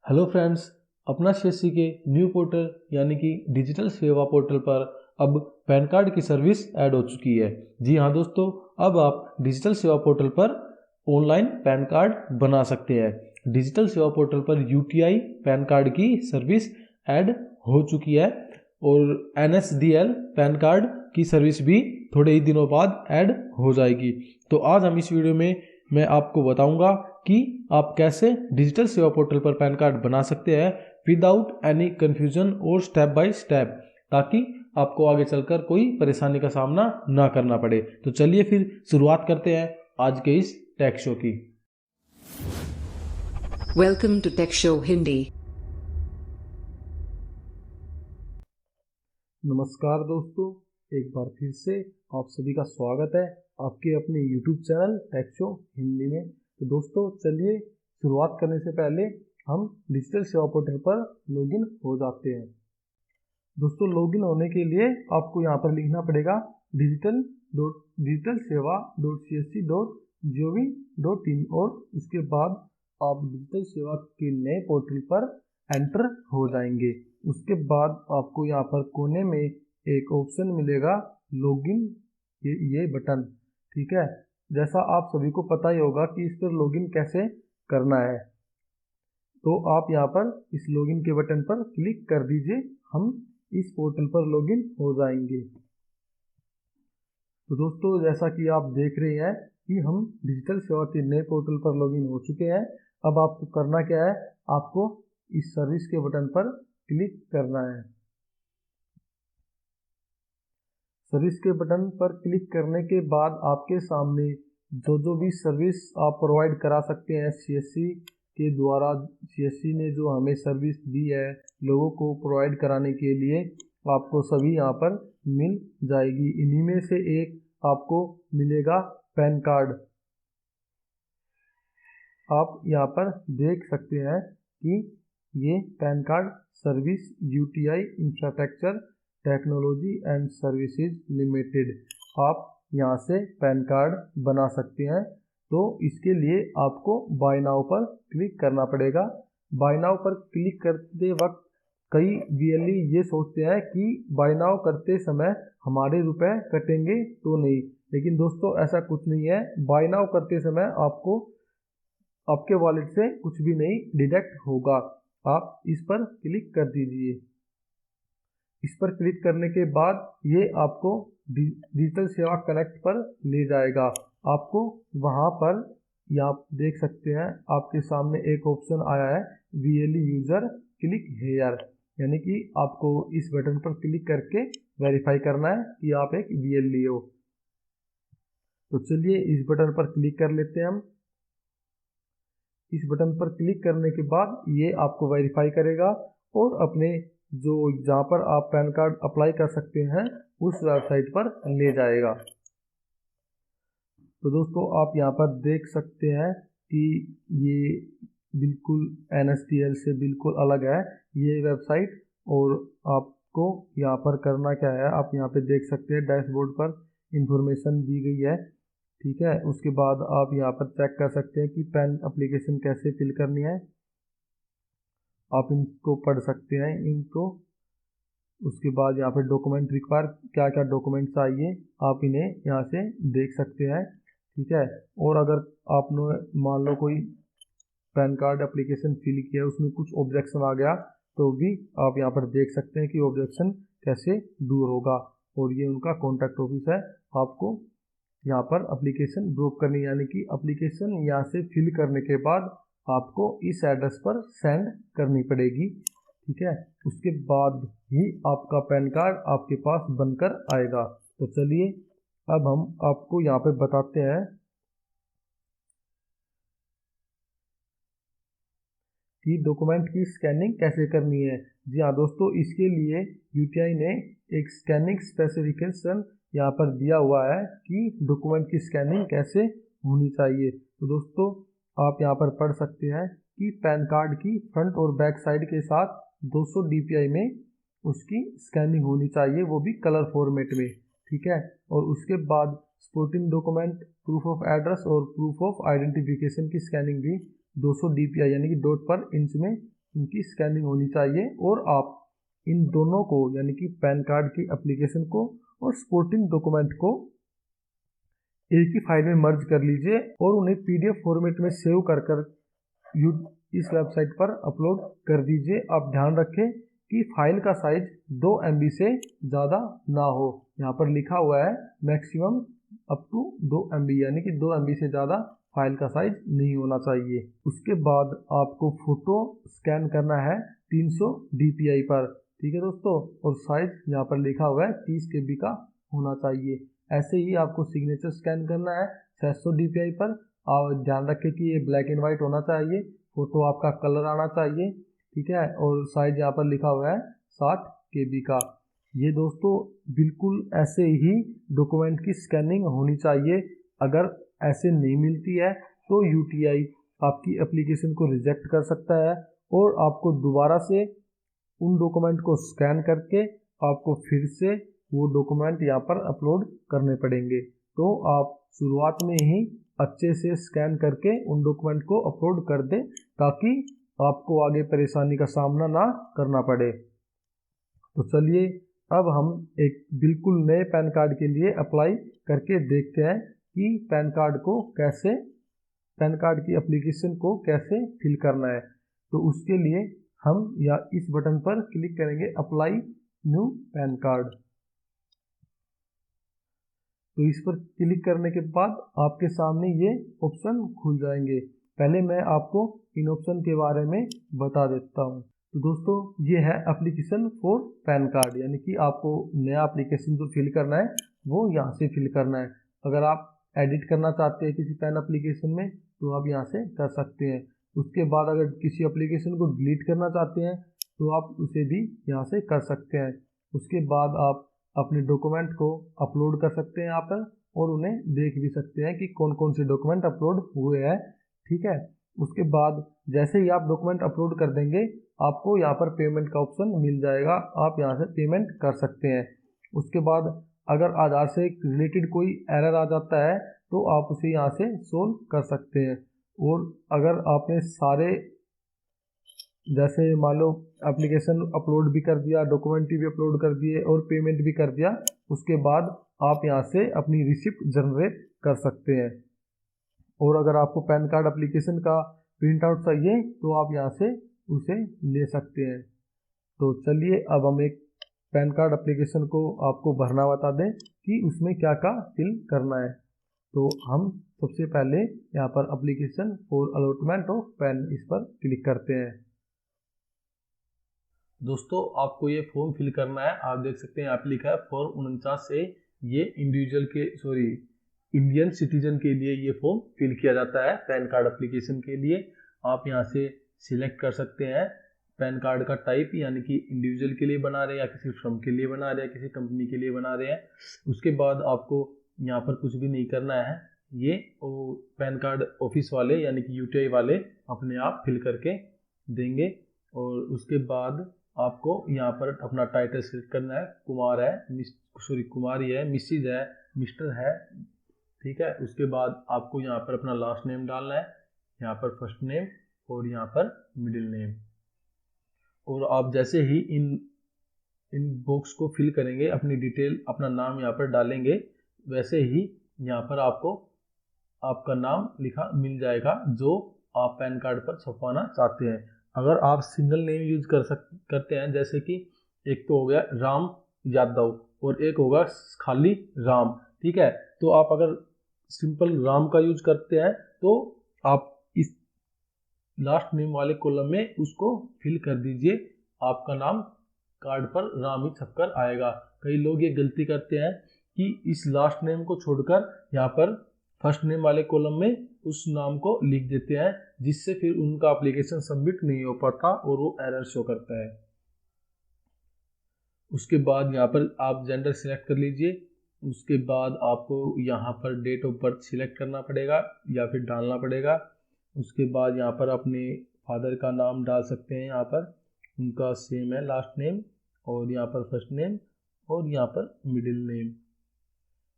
Hello friends, अपना CSC के new portal यानी कि डिजिटल सेवा पोर्टल पर अब पैन कार्ड की सर्विस ऐड हो चुकी है। जी हाँ दोस्तों, अब आप डिजिटल सेवा पोर्टल पर ऑनलाइन पैन कार्ड बना सकते हैं। डिजिटल सेवा पोर्टल पर यूटीआई पैन कार्ड की सर्विस ऐड हो चुकी है और एनएसडीएल पैन कार्ड की सर्विस भी थोड़े ही दिनों बाद ऐड हो जाएगी। तो आज हम इस वीडियो में मैं आपको बताऊंगा कि आप कैसे डिजिटल सेवा पोर्टल पर पैन कार्ड बना सकते हैं विदाउट एनी कंफ्यूजन और स्टेप बाय स्टेप, ताकि आपको आगे चलकर कोई परेशानी का सामना ना करना पड़े। तो चलिए फिर शुरुआत करते हैं आज के इस टेक शो की। Welcome to tech show Hindi. नमस्कार दोस्तों, एक बार फिर से आप सभी का स्वागत है आपके अपने YouTube channel tech show Hindi में। तो दोस्तों चलिए शुरुआत करने से पहले हम डिजिटल सेवा पोर्टल पर लॉगिन हो जाते हैं। दोस्तों लॉगिन होने के लिए आपको यहाँ पर लिखना पड़ेगा digital.csc.gov.in और उसके बाद आप डिजिटल सेवा के नए पोर्टल पर एंटर हो जाएंगे। उसके बाद आपको यहाँ पर कोने में एक ऑप्शन मिलेगा लॉगिन, ये बटन, ठीक है। जैसा आप सभी को पता ही होगा कि इस पर लॉगिन कैसे करना है, तो आप यहाँ पर इस लॉगिन के बटन पर क्लिक कर दीजिए। हम इस पोर्टल पर लॉगिन हो जाएंगे। तो दोस्तों जैसा कि आप देख रहे हैं कि हम डिजिटल सेवा के नए पोर्टल पर लॉगिन हो चुके हैं। अब आपको करना क्या है, आपको इस सर्विस के बटन पर क्लिक करना है। सर्विस के बटन पर क्लिक करने के बाद आपके सामने जो भी सर्विस आप प्रोवाइड करा सकते हैं सीएससी के द्वारा, सीएससी ने जो हमें सर्विस दी है लोगों को प्रोवाइड कराने के लिए, आपको सभी यहाँ पर मिल जाएगी। इन्हीं में से एक आपको मिलेगा पैन कार्ड। आप यहाँ पर देख सकते हैं कि ये pan card service UTI infrastructure technology and services limited, आप यहाँ से पैन कार्ड बना सकते हैं। तो इसके लिए आपको बाय नाउ पर क्लिक करना पड़ेगा। बाय नाउ पर क्लिक करते वक्त कई वीएलई ये सोचते हैं कि बाय नाउ करते समय हमारे रुपए कटेंगे तो नहीं, लेकिन दोस्तों ऐसा कुछ नहीं है। बाय नाउ करते समय आपको आपके वॉलेट से कुछ भी नहीं डिडक्ट होगा। आप इस पर क्लिक कर दीजिए। इस पर क्लिक करने के बाद ये आपको डिजिटल सेवा कनेक्ट पर ले जाएगा। आपको वहां पर यहाँ देख सकते हैं आपके सामने एक ऑप्शन आया है वीएलई यूजर क्लिक हेयर, यानी कि आपको इस बटन पर क्लिक करके वेरीफाई करना है कि आप एक वीएलई हो। तो चलिए इस बटन पर क्लिक कर लेते हैं हम। इस बटन पर क्लिक करने के बाद ये आपको वेरीफाई करेगा और अपने जो जहाँ पर आप पैन कार्ड अप्लाई कर सकते हैं उस वेबसाइट पर ले जाएगा। तो दोस्तों आप यहाँ पर देख सकते हैं कि ये बिल्कुल एनएसडीएल से बिल्कुल अलग है ये वेबसाइट। और आपको यहाँ पर करना क्या है, आप यहाँ पे देख सकते हैं डैशबोर्ड पर इंफॉर्मेशन दी गई है, ठीक है। उसके बाद आप यहाँ पर चेक कर सकते हैं कि पैन एप्लीकेशन कैसे फिल करनी है, आप इनको पढ़ सकते हैं इनको। उसके बाद यहाँ पर डॉक्यूमेंट रिक्वायर, क्या क्या डॉक्यूमेंट चाहिए आप इन्हें यहाँ से देख सकते हैं, ठीक है। और अगर आपने मान लो कोई पैन कार्ड एप्लीकेशन फिल किया उसमें कुछ ऑब्जेक्शन आ गया तो भी आप यहाँ पर देख सकते हैं कि ऑब्जेक्शन कैसे दूर होगा। और ये उनका कॉन्टैक्ट ऑफिस है। आपको यहाँ पर एप्लीकेशन ड्रॉप करनी, यानी कि एप्लीकेशन यहाँ से फिल करने के बाद आपको इस एड्रेस पर सेंड करनी पड़ेगी, ठीक है। उसके बाद ही आपका पैन कार्ड आपके पास बनकर आएगा। तो चलिए अब हम आपको यहाँ पे बताते हैं कि डॉक्यूमेंट की स्कैनिंग कैसे करनी है। जी हाँ दोस्तों, इसके लिए यूटीआई ने एक स्कैनिंग स्पेसिफिकेशन यहाँ पर दिया हुआ है कि डॉक्यूमेंट की स्कैनिंग कैसे होनी चाहिए। तो दोस्तों आप यहाँ पर पढ़ सकते हैं कि पैन कार्ड की फ्रंट और बैक साइड के साथ 200 dpi में उसकी स्कैनिंग होनी चाहिए, वो भी कलर फॉर्मेट में, ठीक है। और उसके बाद supporting document, proof of address और प्रूफ ऑफ आइडेंटिफिकेशन की स्कैनिंग भी 200 dpi यानी कि डॉट पर इंच में उनकी स्कैनिंग होनी चाहिए और आप इन दोनों को यानी कि पैन कार्ड की एप्लीकेशन को और सपोर्टिंग डॉक्यूमेंट को एक ही फाइल में मर्ज कर लीजिए और उन्हें पीडीएफ फॉर्मेट में सेव कर इस वेबसाइट पर अपलोड कर दीजिए। आप ध्यान रखें कि फाइल का साइज 2 MB से ज़्यादा ना हो। यहाँ पर लिखा हुआ है मैक्सिमम अप टू 2 MB, यानी कि 2 MB से ज़्यादा फाइल का साइज नहीं होना चाहिए। उसके बाद आपको फ़ोटो स्कैन करना है 300 DPI पर, ठीक है दोस्तों, और साइज यहाँ पर लिखा हुआ है 30 KB का होना चाहिए। ऐसे ही आपको सिग्नेचर स्कैन करना है 600 DPI पर। और ध्यान रखें कि ये ब्लैक एंड वाइट होना चाहिए, फ़ोटो आपका कलर आना चाहिए, ठीक है, और साइज यहाँ पर लिखा हुआ है 60 KB का। ये दोस्तों बिल्कुल ऐसे ही डॉक्यूमेंट की स्कैनिंग होनी चाहिए। अगर ऐसे नहीं मिलती है तो UTI आपकी एप्लीकेशन को रिजेक्ट कर सकता है और आपको दोबारा से उन डॉक्यूमेंट को स्कैन करके आपको फिर से वो डॉक्यूमेंट यहाँ पर अपलोड करने पड़ेंगे। तो आप शुरुआत में ही अच्छे से स्कैन करके उन डॉक्यूमेंट को अपलोड कर दें ताकि आपको आगे परेशानी का सामना ना करना पड़े। तो चलिए अब हम एक बिल्कुल नए पैन कार्ड के लिए अप्लाई करके देखते हैं कि पैन कार्ड की एप्लीकेशन को कैसे फिल करना है। तो उसके लिए हम या इस बटन पर क्लिक करेंगे अप्लाई न्यू पैन कार्ड। तो इस पर क्लिक करने के बाद आपके सामने ये ऑप्शन खुल जाएंगे। पहले मैं आपको इन ऑप्शन के बारे में बता देता हूँ। तो दोस्तों ये है एप्लीकेशन फॉर पैन कार्ड, यानी कि आपको नया एप्लीकेशन जो फिल करना है वो यहाँ से फिल करना है। अगर आप एडिट करना चाहते हैं किसी पैन एप्लीकेशन में तो आप यहाँ से कर सकते हैं। उसके बाद अगर किसी एप्लीकेशन को डिलीट करना चाहते हैं तो आप उसे भी यहाँ से कर सकते हैं। उसके बाद आप अपने डॉक्यूमेंट को अपलोड कर सकते हैं यहाँ पर और उन्हें देख भी सकते हैं कि कौन कौन से डॉक्यूमेंट अपलोड हुए हैं, ठीक है। उसके बाद जैसे ही आप डॉक्यूमेंट अपलोड कर देंगे आपको यहाँ पर पेमेंट का ऑप्शन मिल जाएगा, आप यहाँ से पेमेंट कर सकते हैं। उसके बाद अगर आधार से रिलेटेड कोई एरर आ जाता है तो आप उसे यहाँ से सोल्व कर सकते हैं। और अगर आपने सारे जैसे मान लो एप्लीकेशन अपलोड भी कर दिया, डॉक्यूमेंट भी अपलोड कर दिए और पेमेंट भी कर दिया, उसके बाद आप यहाँ से अपनी रिसिप्ट जनरेट कर सकते हैं। और अगर आपको पैन कार्ड एप्लीकेशन का प्रिंट आउट चाहिए तो आप यहाँ से उसे ले सकते हैं। तो चलिए अब हम एक पैन कार्ड एप्लीकेशन को आपको भरना बता दें कि उसमें क्या क्या फिल करना है। तो हम सबसे पहले यहाँ पर application for allotment of pan इस पर क्लिक करते हैं। दोस्तों आपको ये फॉर्म फिल करना है। आप देख सकते हैं यहाँ पे लिखा है फॉर्म 49 से ये इंडियन सिटीजन के लिए ये फॉर्म फिल किया जाता है पैन कार्ड एप्लीकेशन के लिए। आप यहाँ से सिलेक्ट कर सकते हैं पैन कार्ड का टाइप, यानी कि इंडिविजुअल के लिए बना रहे हैं या किसी फर्म के लिए बना रहे हैं, किसी कंपनी के लिए बना रहे हैं। उसके बाद आपको यहाँ पर कुछ भी नहीं करना है, ये पैन कार्ड ऑफिस वाले यानी कि UTI वाले अपने आप फिल करके देंगे। और उसके बाद आपको यहाँ पर अपना टाइटल सेलेक्ट करना है, कुमार है कुमारी है, मिसिज है, मिस्टर है, ठीक है। उसके बाद आपको यहाँ पर अपना लास्ट नेम डालना है, यहाँ पर फर्स्ट नेम और यहाँ पर मिडिल नेम। और आप जैसे ही इन बॉक्स को फिल करेंगे, अपनी डिटेल अपना नाम यहाँ पर डालेंगे, वैसे ही यहाँ पर आपको आपका नाम लिखा मिल जाएगा जो आप पैन कार्ड पर छपवाना चाहते हैं। अगर आप सिंगल नेम यूज करते हैं, जैसे कि एक तो हो गया राम यादव और एक होगा खाली राम, ठीक है, तो आप अगर सिंपल राम का यूज करते हैं तो आप इस लास्ट नेम वाले कॉलम में उसको फिल कर दीजिए, आपका नाम कार्ड पर राम ही छपकर आएगा। कई लोग ये गलती करते हैं कि इस लास्ट नेम को छोड़कर यहाँ पर फर्स्ट नेम वाले कॉलम में उस नाम को लिख देते हैं, जिससे फिर उनका एप्लीकेशन सबमिट नहीं हो पाता और वो एरर शो करता है। उसके बाद यहाँ पर आप जेंडर सिलेक्ट कर लीजिए। उसके बाद आपको यहाँ पर डेट ऑफ बर्थ सिलेक्ट करना पड़ेगा या फिर डालना पड़ेगा। उसके बाद यहाँ पर अपने फादर का नाम डाल सकते हैं, यहाँ पर उनका सेम है लास्ट नेम और यहाँ पर फर्स्ट नेम और यहाँ पर मिडिल नेम।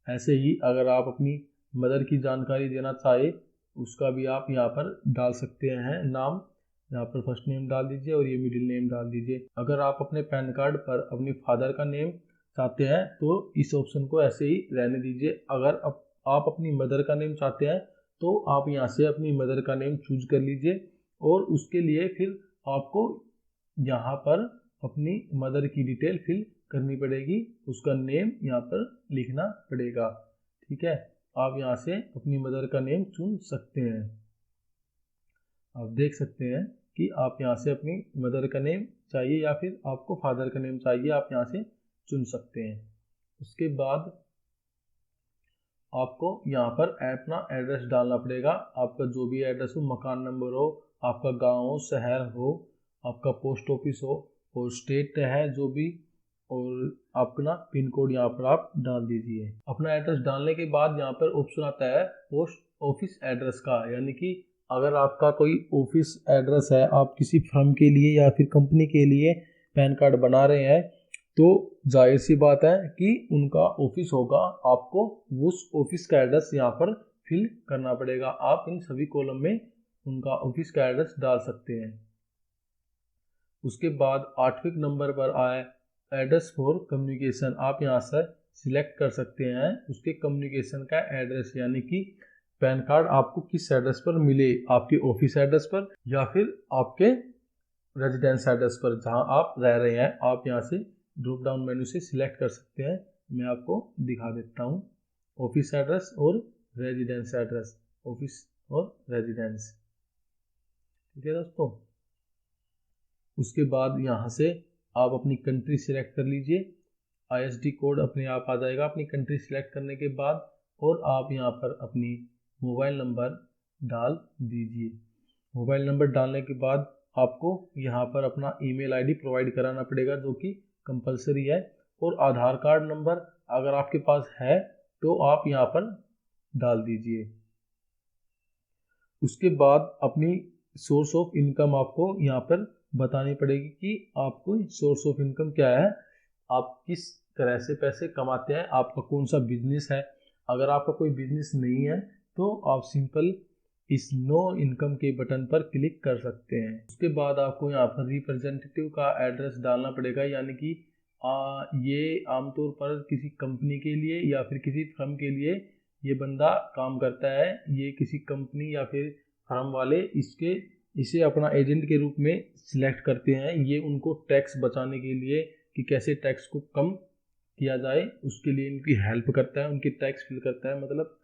ऐसे ही अगर आप अपनी मदर की जानकारी देना चाहे उसका भी आप यहाँ पर डाल सकते हैं नाम, यहाँ पर फर्स्ट नेम डाल दीजिए और ये मिडिल नेम डाल दीजिए। अगर आप अपने पैन कार्ड पर अपनी फादर का नेम चाहते हैं तो इस ऑप्शन को ऐसे ही रहने दीजिए। अगर आप अपनी मदर का नेम चाहते हैं तो आप यहाँ से अपनी मदर का नेम चूज कर लीजिए और उसके लिए फिर आपको यहाँ पर अपनी मदर की डिटेल फिल करनी पड़ेगी, उसका नेम यहाँ पर लिखना पड़ेगा। ठीक है, आप यहाँ से अपनी मदर का नेम चुन सकते हैं। आप देख सकते हैं कि आप यहाँ से अपनी मदर का नेम चाहिए या फिर आपको फादर का नेम चाहिए, आप यहाँ से चुन सकते हैं। उसके बाद आपको यहाँ पर अपना एड्रेस डालना पड़ेगा। आपका जो भी एड्रेस हो, मकान नंबर हो, आपका गांव हो, शहर हो, आपका पोस्ट ऑफिस हो और स्टेट है जो भी, और अपना पिन कोड यहाँ पर आप डाल दीजिए। अपना एड्रेस डालने के बाद यहाँ पर ऑप्शन आता है पोस्ट ऑफिस एड्रेस का, यानी कि अगर आपका कोई ऑफिस एड्रेस है, आप किसी फर्म के लिए या फिर कंपनी के लिए पैन कार्ड बना रहे हैं तो जाहिर सी बात है कि उनका ऑफिस होगा, आपको उस ऑफिस का एड्रेस यहाँ पर फिल करना पड़ेगा। आप इन सभी कॉलम में उनका ऑफिस का एड्रेस डाल सकते हैं। उसके बाद 8वें नंबर पर आए एड्रेस फॉर कम्युनिकेशन, आप यहाँ से सिलेक्ट कर सकते हैं उसके कम्युनिकेशन का एड्रेस, यानी कि पैन कार्ड आपको किस एड्रेस पर मिले, आपके ऑफिस एड्रेस पर या फिर आपके रेजिडेंस एड्रेस पर जहाँ आप रह रहे हैं। आप यहाँ से ड्रॉप डाउन मेन्यू से सिलेक्ट कर सकते हैं। मैं आपको दिखा देता हूँ ऑफिस एड्रेस और रेजिडेंस एड्रेस, ऑफिस और रेजिडेंस। ठीक है दोस्तों, उसके बाद यहाँ से आप अपनी कंट्री सिलेक्ट कर लीजिए। ISD कोड अपने आप आ जाएगा अपनी कंट्री सिलेक्ट करने के बाद, और आप यहाँ पर अपनी मोबाइल नंबर डाल दीजिए। मोबाइल नंबर डालने के बाद आपको यहाँ पर अपना ईमेल आईडी प्रोवाइड कराना पड़ेगा जो कि कंपलसरी है, और आधार कार्ड नंबर अगर आपके पास है तो आप यहाँ पर डाल दीजिए। उसके बाद अपनी सोर्स ऑफ इनकम आपको यहाँ पर बतानी पड़ेगी कि आपको सोर्स ऑफ इनकम क्या है, आप किस तरह से पैसे कमाते हैं, आपका कौन सा बिजनेस है। अगर आपका कोई बिजनेस नहीं है तो आप सिंपल इस नो इनकम के बटन पर क्लिक कर सकते हैं। उसके बाद आपको यहाँ पर रिप्रेजेंटेटिव का एड्रेस डालना पड़ेगा, यानी कि ये आमतौर पर किसी कंपनी के लिए या फिर किसी फर्म के लिए ये बंदा काम करता है। ये किसी कंपनी या फिर फर्म वाले इसे अपना एजेंट के रूप में सिलेक्ट करते हैं। ये उनको टैक्स बचाने के लिए कि कैसे टैक्स को कम किया जाए उसके लिए इनकी हेल्प करता है, उनकी टैक्स फिल करता है। मतलब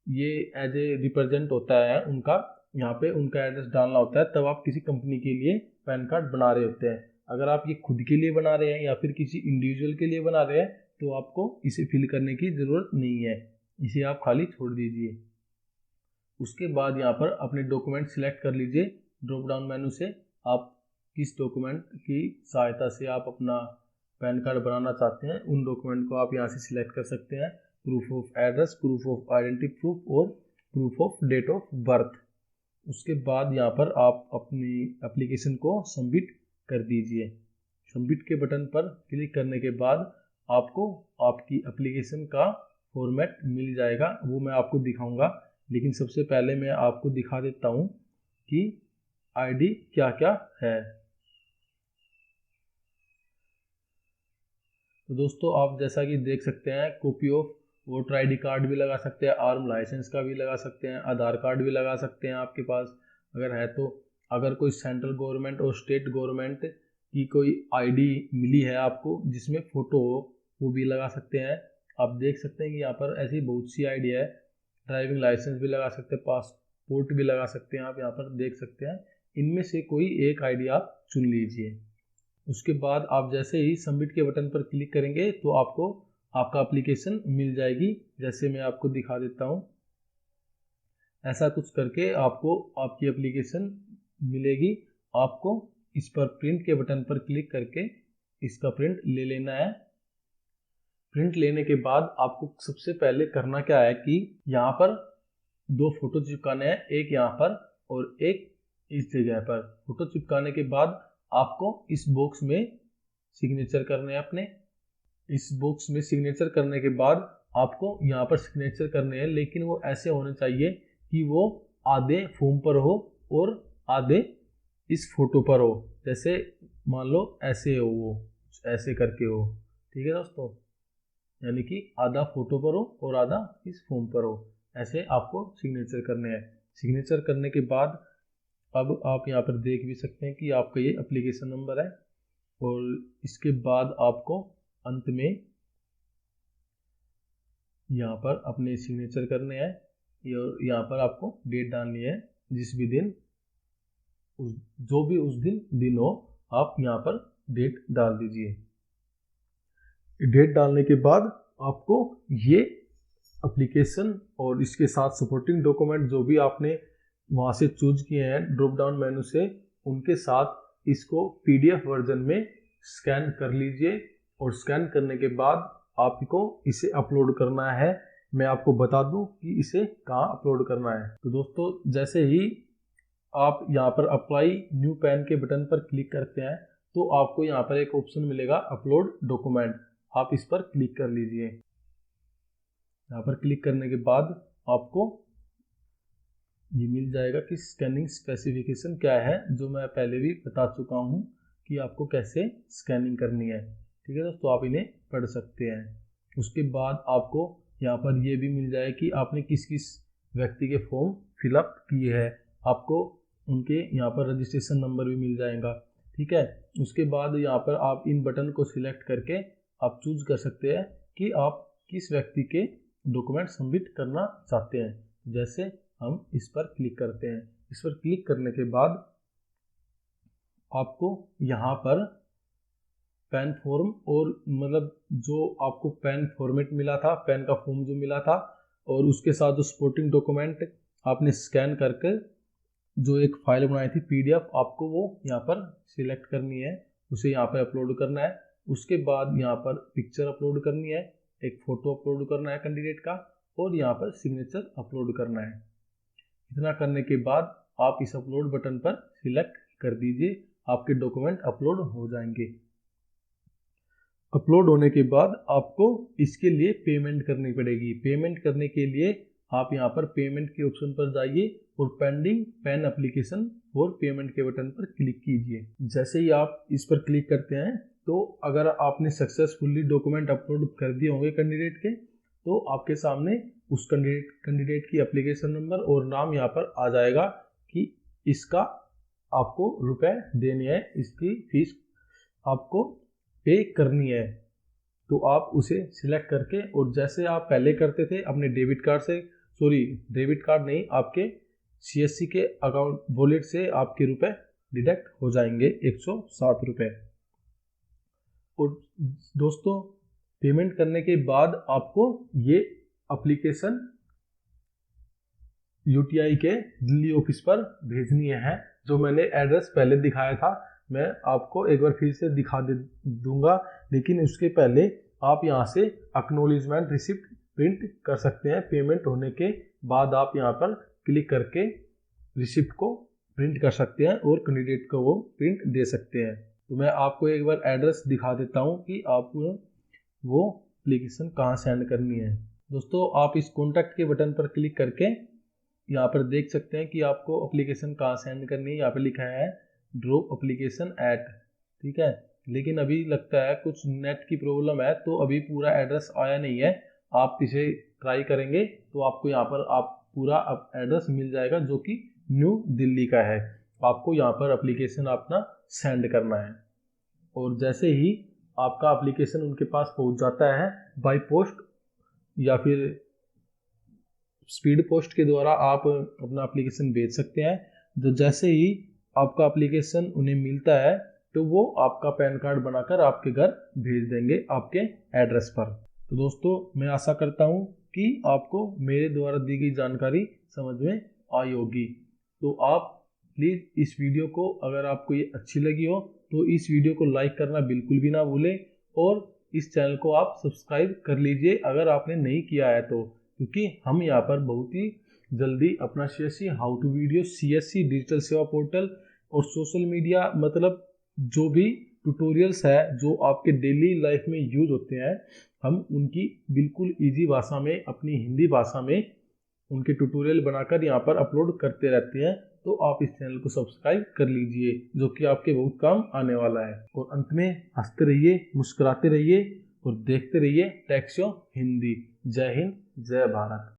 ये एज ए रिप्रेजेंट होता है उनका, यहाँ पे उनका एड्रेस डालना होता है। तब आप किसी कंपनी के लिए पैन कार्ड बना रहे होते हैं। अगर आप ये खुद के लिए बना रहे हैं या फिर किसी इंडिविजुअल के लिए बना रहे हैं तो आपको इसे फिल करने की ज़रूरत नहीं है, इसे आप खाली छोड़ दीजिए। उसके बाद यहाँ पर अपने डॉक्यूमेंट सिलेक्ट कर लीजिए ड्रॉप डाउन मेनू से। आप किस डॉक्यूमेंट की सहायता से आप अपना पैन कार्ड बनाना चाहते हैं उन डॉक्यूमेंट को आप यहाँ से सिलेक्ट कर सकते हैं। Proof of address, proof of identity proof और proof of date of birth. उसके बाद यहाँ पर आप अपनी एप्लीकेशन को सबमिट कर दीजिए। सबमिट के बटन पर क्लिक करने के बाद आपको आपकी एप्लीकेशन का फॉर्मेट मिल जाएगा, वो मैं आपको दिखाऊंगा। लेकिन सबसे पहले मैं आपको दिखा देता हूँ कि आईडी क्या क्या है। तो दोस्तों आप जैसा कि देख सकते हैं copy of voter ID card भी लगा सकते हैं, आर्म लाइसेंस का भी लगा सकते हैं, आधार कार्ड भी लगा सकते हैं आपके पास अगर है तो। अगर कोई सेंट्रल गवर्नमेंट और स्टेट गवर्नमेंट की कोई आईडी मिली है आपको जिसमें फ़ोटो हो वो भी लगा सकते हैं। आप देख सकते हैं कि यहाँ पर ऐसी बहुत सी आईडी है। ड्राइविंग लाइसेंस भी लगा सकते हैं, पासपोर्ट भी लगा सकते हैं, आप यहाँ पर देख सकते हैं। इनमें से कोई एक आईडी आप चुन लीजिए। उसके बाद आप जैसे ही सबमिट के बटन पर क्लिक करेंगे तो आपको आपका एप्लीकेशन मिल जाएगी। जैसे मैं आपको दिखा देता हूँ, ऐसा कुछ करके आपको आपकी एप्लीकेशन मिलेगी। आपको इस पर प्रिंट के बटन पर क्लिक करके इसका प्रिंट ले लेना है। प्रिंट लेने के बाद आपको सबसे पहले करना क्या है कि यहाँ पर 2 फोटो चिपकाने हैं, एक यहाँ पर और एक इस जगह पर। फोटो चिपकाने के बाद आपको इस बॉक्स में सिग्नेचर करने हैं अपने। इस बॉक्स में सिग्नेचर करने के बाद आपको यहाँ पर सिग्नेचर करने हैं, लेकिन वो ऐसे होने चाहिए कि वो आधे फॉर्म पर हो और आधे इस फोटो पर हो, जैसे मान लो ऐसे हो, वो ऐसे करके हो, ठीक है दोस्तों, यानी कि आधा फोटो पर हो और आधा इस फॉर्म पर हो, ऐसे आपको सिग्नेचर करने हैं। सिग्नेचर करने के बाद अब आप यहाँ पर देख भी सकते हैं कि आपका ये एप्लीकेशन नंबर है, और इसके बाद आपको अंत में यहाँ पर अपने सिग्नेचर करने हैं, और यहाँ पर आपको डेट डालनी है, जिस भी दिन जो भी उस दिन हो, आप यहाँ पर डेट डाल दीजिए। डेट डालने के बाद आपको ये एप्लीकेशन और इसके साथ सपोर्टिंग डॉक्यूमेंट जो भी आपने वहाँ से चूज किए हैं ड्रॉप डाउन मेनू से, उनके साथ इसको PDF वर्जन में स्कैन कर लीजिए, और स्कैन करने के बाद आपको इसे अपलोड करना है। मैं आपको बता दूं कि इसे कहाँ अपलोड करना है। तो दोस्तों, जैसे ही आप यहाँ पर अप्लाई न्यू पैन के बटन पर क्लिक करते हैं तो आपको यहाँ पर एक ऑप्शन मिलेगा अपलोड डॉक्यूमेंट, आप इस पर क्लिक कर लीजिए। यहाँ पर क्लिक करने के बाद आपको ये मिल जाएगा कि स्कैनिंग स्पेसिफिकेशन क्या है, जो मैं पहले भी बता चुका हूँ कि आपको कैसे स्कैनिंग करनी है। ठीक है दोस्तों, आप इन्हें पढ़ सकते हैं। उसके बाद आपको यहाँ पर ये भी मिल जाए कि आपने किस किस व्यक्ति के फॉर्म फिलअप किए हैं, आपको उनके यहाँ पर रजिस्ट्रेशन नंबर भी मिल जाएगा। ठीक है, उसके बाद यहाँ पर आप इन बटन को सिलेक्ट करके आप चूज कर सकते हैं कि आप किस व्यक्ति के डॉक्यूमेंट सबमिट करना चाहते हैं। जैसे हम इस पर क्लिक करते हैं, इस पर क्लिक करने के बाद आपको यहाँ पर पैन फॉर्म और मतलब जो आपको पैन फॉर्मेट मिला था, पैन का फॉर्म जो मिला था, और उसके साथ जो सपोर्टिंग डॉक्यूमेंट आपने स्कैन करके जो एक फाइल बनाई थी PDF, आपको वो यहाँ पर सिलेक्ट करनी है, उसे यहाँ पर अपलोड करना है। उसके बाद यहाँ पर पिक्चर अपलोड करनी है, एक फ़ोटो अपलोड करना है कैंडिडेट का, और यहाँ पर सिग्नेचर अपलोड करना है। इतना करने के बाद आप इस अपलोड बटन पर सिलेक्ट कर दीजिए, आपके डॉक्यूमेंट अपलोड हो जाएंगे। अपलोड होने के बाद आपको इसके लिए पेमेंट करनी पड़ेगी। पेमेंट करने के लिए आप यहाँ पर पेमेंट के ऑप्शन पर जाइए और पेंडिंग पैन एप्लीकेशन और पेमेंट के बटन पर क्लिक कीजिए। जैसे ही आप इस पर क्लिक करते हैं तो अगर आपने सक्सेसफुली डॉक्यूमेंट अपलोड कर दिए होंगे कैंडिडेट के, तो आपके सामने उस कैंडिडेट की एप्लीकेशन नंबर और नाम यहाँ पर आ जाएगा कि इसका आपको रुपए देने हैं, इसकी फीस आपको पे करनी है। तो आप उसे सिलेक्ट करके, और जैसे आप पहले करते थे अपने डेबिट कार्ड से, डेबिट कार्ड नहीं, आपके CSC के अकाउंट वॉलेट से आपके रुपए डिडक्ट हो जाएंगे 107 रुपये। और दोस्तों, पेमेंट करने के बाद आपको ये एप्लीकेशन UTI के दिल्ली ऑफिस पर भेजनी है। जो मैंने एड्रेस पहले दिखाया था, मैं आपको एक बार फिर से दिखा दूंगा, लेकिन उसके पहले आप यहाँ से एक्नॉलेजमेंट रिसिप्ट प्रिंट कर सकते हैं। पेमेंट होने के बाद आप यहाँ पर क्लिक करके रिसिप्ट को प्रिंट कर सकते हैं और कैंडिडेट को वो प्रिंट दे सकते हैं। तो मैं आपको एक बार एड्रेस दिखा देता हूँ कि आपको वो एप्लीकेशन कहाँ सेंड करनी है। दोस्तों, आप इस कॉन्टैक्ट के बटन पर क्लिक करके यहाँ पर देख सकते हैं कि आपको एप्लीकेशन कहाँ सेंड करनी है। यहाँ पर लिखा है ड्रॉप एप्लीकेशन एट, ठीक है, लेकिन अभी लगता है कुछ नेट की प्रॉब्लम है, तो अभी पूरा एड्रेस आया नहीं है। आप इसे ट्राई करेंगे तो आपको यहाँ पर आप पूरा एड्रेस मिल जाएगा, जो कि न्यू दिल्ली का है। आपको यहाँ पर एप्लीकेशन अपना सेंड करना है, और जैसे ही आपका एप्लीकेशन उनके पास पहुँच जाता है बाय पोस्ट या फिर स्पीड पोस्ट के द्वारा, आप अपना एप्लीकेशन भेज सकते हैं। तो जैसे ही आपका एप्लीकेशन उन्हें मिलता है तो वो आपका पैन कार्ड बनाकर आपके घर भेज देंगे आपके एड्रेस पर। तो दोस्तों, मैं आशा करता हूँ कि आपको मेरे द्वारा दी गई जानकारी समझ में आई होगी। तो आप प्लीज़ इस वीडियो को, अगर आपको ये अच्छी लगी हो तो इस वीडियो को लाइक करना बिल्कुल भी ना भूलें, और इस चैनल को आप सब्सक्राइब कर लीजिए अगर आपने नहीं किया है तो, क्योंकि हम यहाँ पर बहुत ही जल्दी अपना CSC how to video, CSC digital Seva portal और सोशल मीडिया, मतलब जो भी ट्यूटोरियल्स है जो आपके डेली लाइफ में यूज होते हैं, हम उनकी बिल्कुल इजी भाषा में, अपनी हिंदी भाषा में उनके ट्यूटोरियल बनाकर यहाँ पर अपलोड करते रहते हैं। तो आप इस चैनल को सब्सक्राइब कर लीजिए, जो कि आपके बहुत काम आने वाला है। और अंत में हंसते रहिए, मुस्कुराते रहिए और देखते रहिए टेक शो हिंदी। जय हिंद, जय भारत।